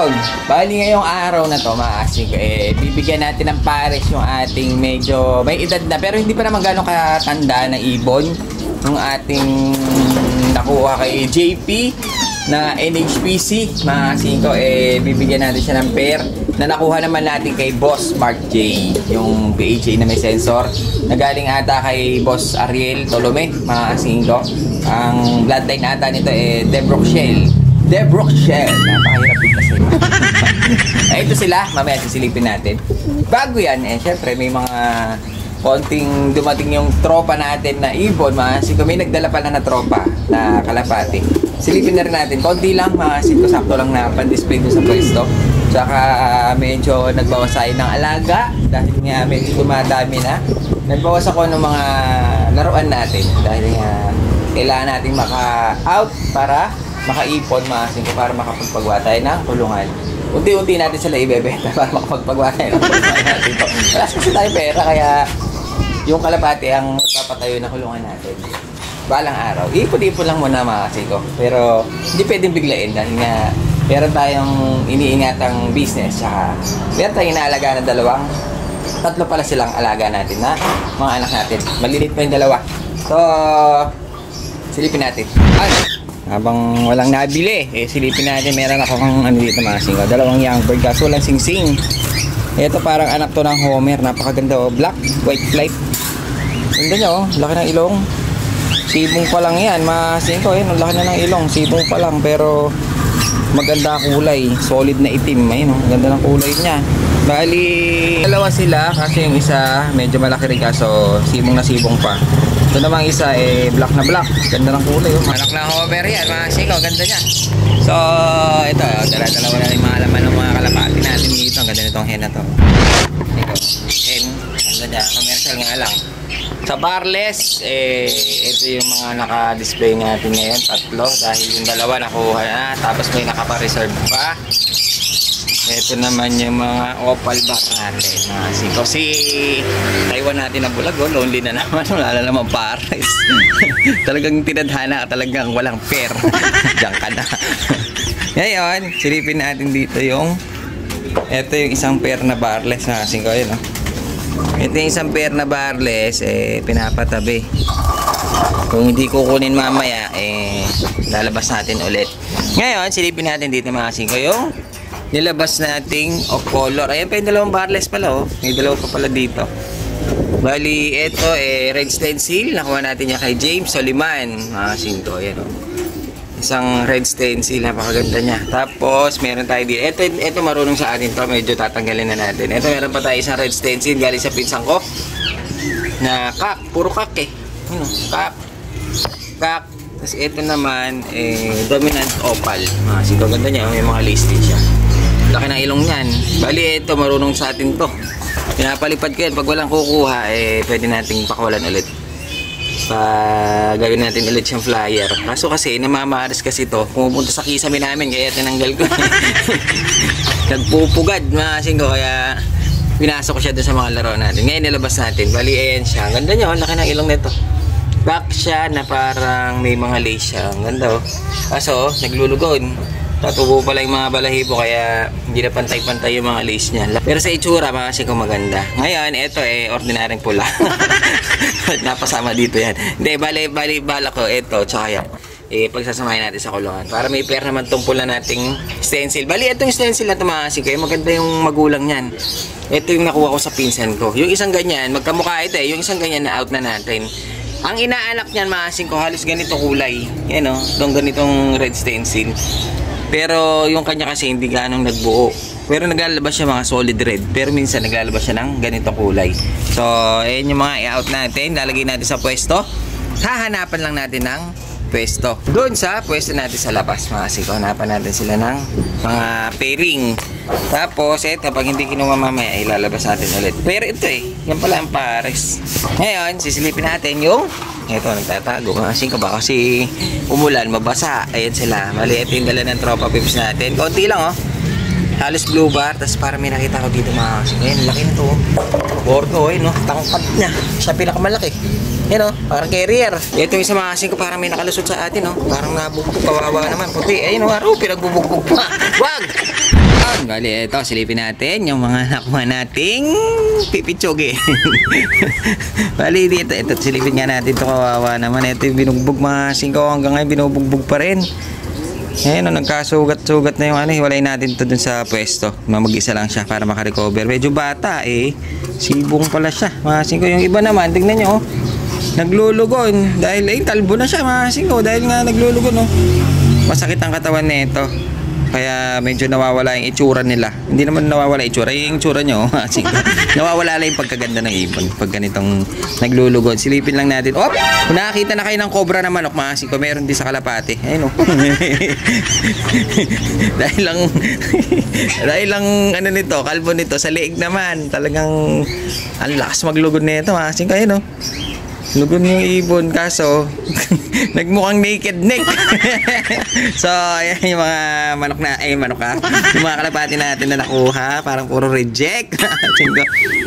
Ayun, bali ngayong araw na to, maaasing ko, bibigyan natin ng pares yung ating medyo may edad na, pero hindi pa naman gano'ng katanda na ibon. Yung ating nakuha kay JP na NHPC, maaasing ko, bibigyan natin siya ng pair na nakuha naman natin kay Boss Mark J, yung PHA na may sensor, na galing ata kay Boss Ariel Tolome, maaasing ko. Ang bloodline ata nito Debroxel. Napakahirap din kasi. Ito sila, mamaya sisilipin natin. Bago yan, syempre may mga konting dumating yung tropa natin na ibon, kasi kung may nagdala pala na tropa na kalapati. Silipin na rin natin, konti lang, sakto lang na pan-display doon sa pwesto. Tsaka medyo nagbawas tayo ng alaga dahil nga medyo dumadami na. Nagbawas ako ng mga laruan natin dahil nga kailangan natin maka-out para makaipon, para makapagpagawa tayo ng kulungan. Unti-unti natin sila ibebenta para makapagpagawa tayo ng kulungan natin. Wala kasi tayo pera, kaya yung kalapati ang magpapatayo na kulungan natin. Balang araw, ipon-ipon lang muna ko. Pero hindi pwedeng biglain dahil nga meron tayong iniingatang business. Saka meron tayong inaalaga na tatlo pala silang alaga natin na mga anak natin. Malilit pa yung dalawa. So, silipin natin. Habang walang nabili, silipin natin. Meron ako kang dito ko. Dalawang young bird, kaso walang sing-sing. Ito parang anak to ng Homer. Napakaganda, black, white flight. Ganda niya, laki ng ilong. Sibong pa lang yan, yun, laki na ng ilong. Sibong pa lang, pero maganda kulay. Solid na itim, ganda ng kulay niya. Bali, dalawa sila kasi yung isa medyo malaki rin, kaso sibong na sibong pa. Ito namang isa black na black. Ganda ng kulay, Anak na Homer yan, ganda niya. So, ito, dala-dalawa na yung mga laman ng mga kalapati natin dito. Ang ganda nitong hen na to. Ito, hen, ganda niya. Commercial nga lang. Sa barless, ito yung mga naka-display natin ngayon, tatlo. Dahil yung dalawa nakuha na, tapos may nakapareserve pa. Ito naman yung mga opal back natin. Si Taiwan natin na bulag, lonely na naman. Wala na naman pares. Talagang tinadhana ka, talagang walang pair. Diyan ka na. Ngayon, silipin natin dito yung ito yung isang pair na barless. Yun, ito yung isang pair na barless, pinapatabi. Kung hindi kukunin mamaya, lalabas natin ulit. Ngayon, silipin natin dito yung nilabas nating off color. Ayan pa yung dalawang barless pala, may dalawa pa pala dito. Bali, ito red stencil. Nakuha natin niya kay James Soliman. Ayan, isang red stencil, napakaganda niya. Tapos meron tayo dito, ito marunong sa atin to, medyo tatanggalin na natin. Ito meron pa tayo isang red stencil galing sa pinsan ko na kak, puro kak kak. Tapos ito naman dominant opal. Ganda niya, may mga listed siya. Laki ng ilong niyan. Bali, ito marunong sa atin to. Pinapalipad ko yan, pag walang kukuha pwede nating pakawalan ulit. Gawin natin ulit siyang flyer. Kaso kasi namamaris kasi to, pumupunta sa kisame namin, kaya tinanggal ko. Nagpupugad ko, kaya pinasok ko siya doon sa mga laro natin. Ngayon nilabas natin. Bali, ayan siya. Ganda niya, laki ng ilong nito. Back siya na parang may mga lace siya. Ganda, kaso naglulugon. Tatubo pala yung mga balahibo, kaya hindi na pantay-pantay yung mga lace niya. Pero sa itsura, ko maganda. Ngayon, ito ordinaryong pula. Napasama dito yan. Hindi, bala ko, ito, tsaka yan. Pagsasamahin natin sa kulungan. Para may pair naman tong pula nating stencil. Bali, ito yung stencil na tumakasin ko. Maganda yung magulang niyan. Ito yung nakuha ko sa pinsan ko. Yung isang ganyan, magkamukha ito yung isang ganyan na out na natin. Ang inaanak niyan, ko, halos ganito kulay. Yan itong ganitong red stencil. Pero yung kanya kasi hindi ganong nagbuo. Pero naglalabas siya mga solid red. Pero minsan naglalabas siya ng ganito kulay. So, ayan yung mga i-out natin. Lalagay natin sa pwesto. Hahanapan lang natin ng pwesto. Doon sa pwesto natin sa labas. Hanapan natin sila ng mga pairing. Tapos, eto, pag hindi kinuha mamaya, ilalabas natin ulit. Pero ito yan pala ang pares. Ngayon, sisilipin natin yung ito, nagtatago. Kasi umulan, mabasa. Ayan sila. Mali, ito yung dala ng tropa pips natin. Konti lang, halos blue bar. Tapos para may nakita ko dito mga kasing. Ayan, laki na to. Bordo, tangkad na. Siya pinakamalaki. Yan parang carrier. Ito yung sa mga kasing ko, parang may nakalusot sa atin, Parang nabugbog, kawawa naman. Puti, ayun, pinagbubog pa. Wag! Bali, ito, silipin natin yung mga nakuha nating pipitsugi. Bali, ito, silipin nga natin ito, kawawa naman. Ito yung binugbog mga singko, hanggang ngayon binubugbog pa rin. Ngayon, nagkasugat-sugat na yung hiwalay natin ito dun sa pwesto. Mag-isa lang siya para makarecover. Medyo bata sibong pala siya mga singko. Yung iba naman, tignan nyo, naglulugon. Dahil, talbo na siya mga singko. Dahil nga naglulugon, masakit ang katawan nito. Kaya medyo nawawala yung itsura nila. Hindi naman nawawala itsura. Yung itsura nyo, nawawala lang yung pagkaganda ng ibon. Pag ganitong naglulugod. Silipin lang natin. Kung nakakita na kayo ng cobra na manok, mga singko, meron din sa kalapate. Ayun dahil lang nito, kalbo nito, sa leeg naman. Talagang ang lakas maglugod nito, mga singko. Ayun lugod yung ibon, kaso nagmukhang naked neck. So, ayan yung mga manok yung mga kalapati natin na nakuha, parang puro reject.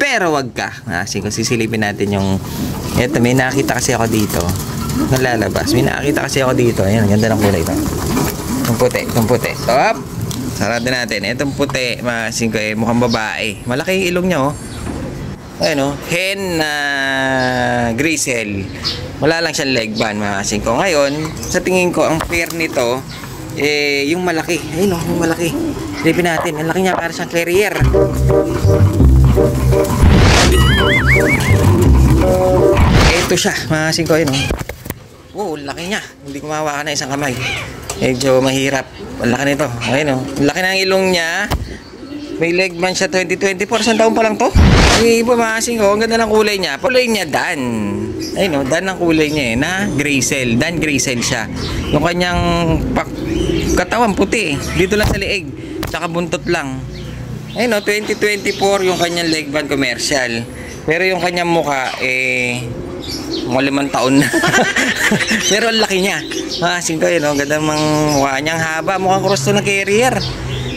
Pero wag ka. Sisilipin natin yung, eto, may nakita kasi ako dito. Nalalabas. May nakita kasi ako dito. Ayan, ganda ng kulay ito. Itong puti. Stop! Sarado natin. Itong puti, mga singko, mukhang babae. Malaki yung ilong niya, hen na grizzle. Wala lang siyang leg band, mga singko. Ngayon, sa tingin ko, ang pair nito, yung malaki. Ayun yung malaki. Silipin natin. Ang laki niya, para siyang clarier. Ito siya, mga singko. Laki niya. Hindi ko mahawakan na isang kamay. Medyo mahirap. Ang laki nito. Ayun ang laki ng ilong niya. May leg man siya 2024. Saan taon pa lang to? Iba, mga singko. Ang ganda ng kulay niya. Kulay niya Dan. Ayun Dan ang kulay niya na grizzle. Dan grizzle siya. Yung kanyang katawan puti. Dito lang sa leeg. Tsaka buntot lang. Ayun 2024 yung kanyang leg band commercial. Pero yung kanyang mukha mga 5 taon na. Pero ang laki niya. Mga singko, ang ganda ng mukha niya. Ang haba. Mukhang cross to ng carrier.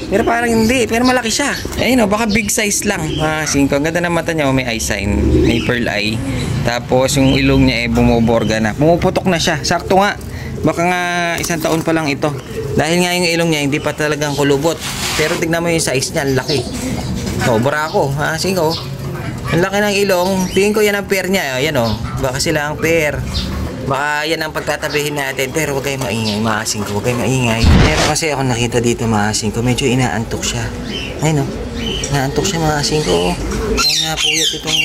Pero parang hindi, pero malaki siya. Ayun baka big size lang. Singko, ang ganda ng mata niya, may eye sign, may pearl eye. Tapos yung ilong niya bumuborga na. Pumuputok na siya. Sakto nga. Baka nga 1 taon pa lang ito. Dahil nga yung ilong niya hindi pa talagang kulubot. Pero tignan mo yung size niya, ang laki. Sobra ako, singko. Ang laki ng ilong. Tingin ko yan ang pair niya. Ayan baka sila ang pair. Baka yan ang pagtatabihin natin. Pero huwag kayong maingay, mga singko. Huwag kayong maingay. Meron kasi ako nakita dito, mga singko. Medyo inaantok siya. Ayun inaantok siya, mga singko. Kaya napuyat itong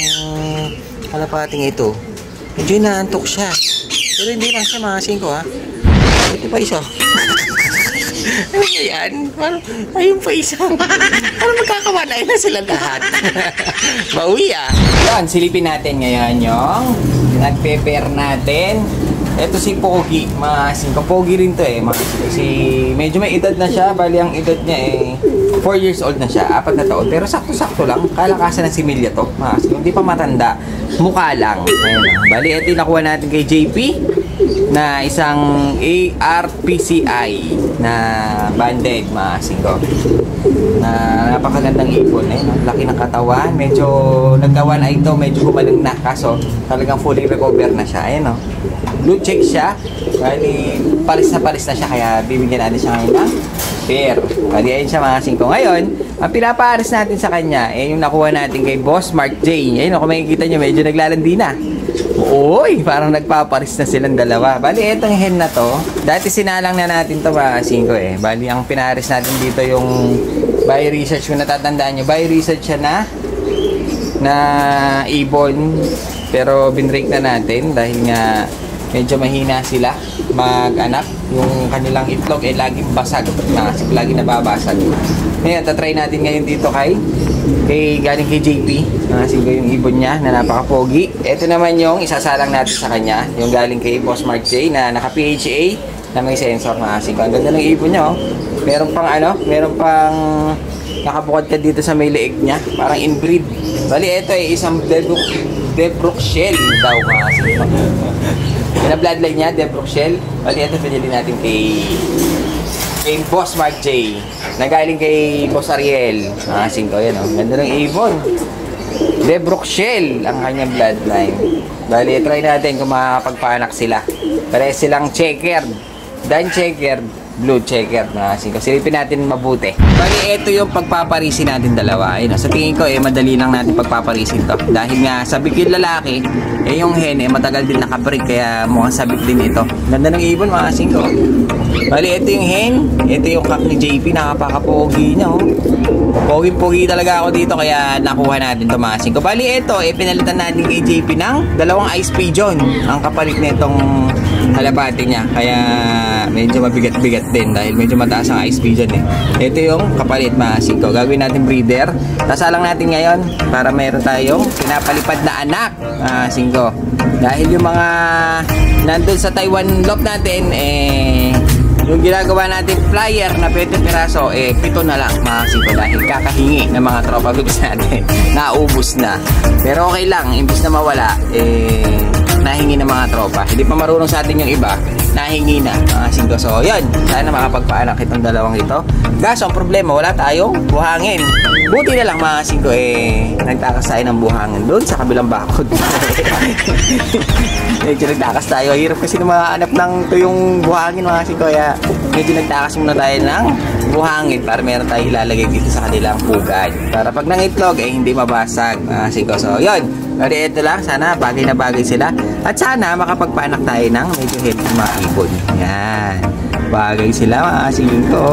kalapating ito. Medyo inaantok siya. Pero hindi lang siya, mga singko, Ito pa isa. Ano ba yan? Ayun pa isa. Parang magkakawanay na sila lahat. Bawi Yan, silipin natin ngayon yung nagpe-pair natin. Ito si Pogi, mga singko. Pogi rin to mga singko. Medyo may edad na siya. Bali ang edad niya 4 years old na siya. 4 na taon. Pero sakto-sakto lang. Kalakasan ng similya to, mga singko. Hindi pa matanda. Mukha lang. Ayun. Bali ito yung nakuha natin kay JP na isang ARPCI na banded, mga singko. Na napakagandang ibon. Laki ng katawan. Medyo nagkawan ay ito. Medyo gumaling na. Kaso talagang fully recover na siya. Ayun blue check siya. Bali palis na siya. Kaya bibigyan natin siya ngayon ng pair. Bali ayun siya, mga singko. Ngayon, ang pinapares natin sa kanya yung nakuha natin kay Boss Mark J. Ayun kung makikita nyo, medyo naglalandi na. Uy, parang nagpaparis na silang dalawa. Bali, etong hen na to, dati sinalang na natin to, mga singko Bali, ang pinaris natin dito yung by research. Kung natatandaan nyo, by research siya na ibon. Pero binrake na natin dahil nga medyo mahina sila mag-anak. Yung kanilang itlog laging basag. Laging nababasag. Ngayon, tatry natin ngayon dito galing kay JP. Singko yung ibon niya na napaka-pogi. Ito naman yung isasalang natin sa kanya. Yung galing kay Boss Mark J na naka-PHA na may sensor, mga singko. Ang ganda ng ibon niya Meron pang nakabukod ka dito sa may leeg niya. Parang inbreed. Bali, ito isang Debrook Shell daw, mga singko. Yung bloodline niya, Debrook Shell. Bali, ito pinili natin kay Boss Mark J. Nagaling kay Boss Ariel. Singko yan Ganda ng ibon. Debrook Shell ang kanyang bloodline. Bali, try natin kung makapagpanak sila. Pare silang checkered. Dan checker, blue checker na kasi silipin natin mabuti. Bali, ito yung pagpaparisin natin dalawa. Ayun, sa tingin ko, madali lang natin pagpaparisin to. Dahil nga, sabik yung lalaki, yung hen, matagal din nakabreak, kaya mukhang sabik din ito. Ganda ng ibon, mga singko. Bali, ito yung hen, ito yung cock ni JP, nakapakapogi niya, oh. Pogi-pogi talaga ako dito, kaya nakuha natin ito, mga singko. Bali, ito, pinalitan natin kay JP ng dalawang ice pigeon. Ang kapalit na itong halapati niya, kaya medyo mabigat-bigat din dahil medyo mataas ang ice pigeon eh. Ito yung kapalit, mga singko. Gagawin natin breeder. Tasalang natin ngayon para mayroon tayong pinapalipad na anak, singko. Dahil yung mga nandun sa Taiwan loft natin, yung ginagawa natin flyer na 20 piraso, 7 na lang, mga singko, dahil kakahingi ng mga tropa groups natin. Naubos na. Pero okay lang, imbis na mawala, nahingi ng mga tropa. Hindi pa marunong sa atin yung iba, nahingi na, mga singko. So, yun. Sana makapagpaanak itong dalawang ito. Kaso, ang problema, wala tayong buhangin. Buti na lang, mga singko, nagtakas tayo ng buhangin doon sa kabilang bakod. Medyo nagtakas tayo. Hirap kasi na mahanap ng tuyong buhangin, mga singko. Kaya, medyo nagtakas muna tayo ng buhangin para meron tayo ilalagay dito sa kanilang pugad. Para pag nangitlog, hindi mabasag, mga singko. So, yun. Pero ito lang, sana bagay na bagay sila. At sana makapagpaanak tayo ng medyo healthy mga ibon. Yan. Bagay sila, mga singko.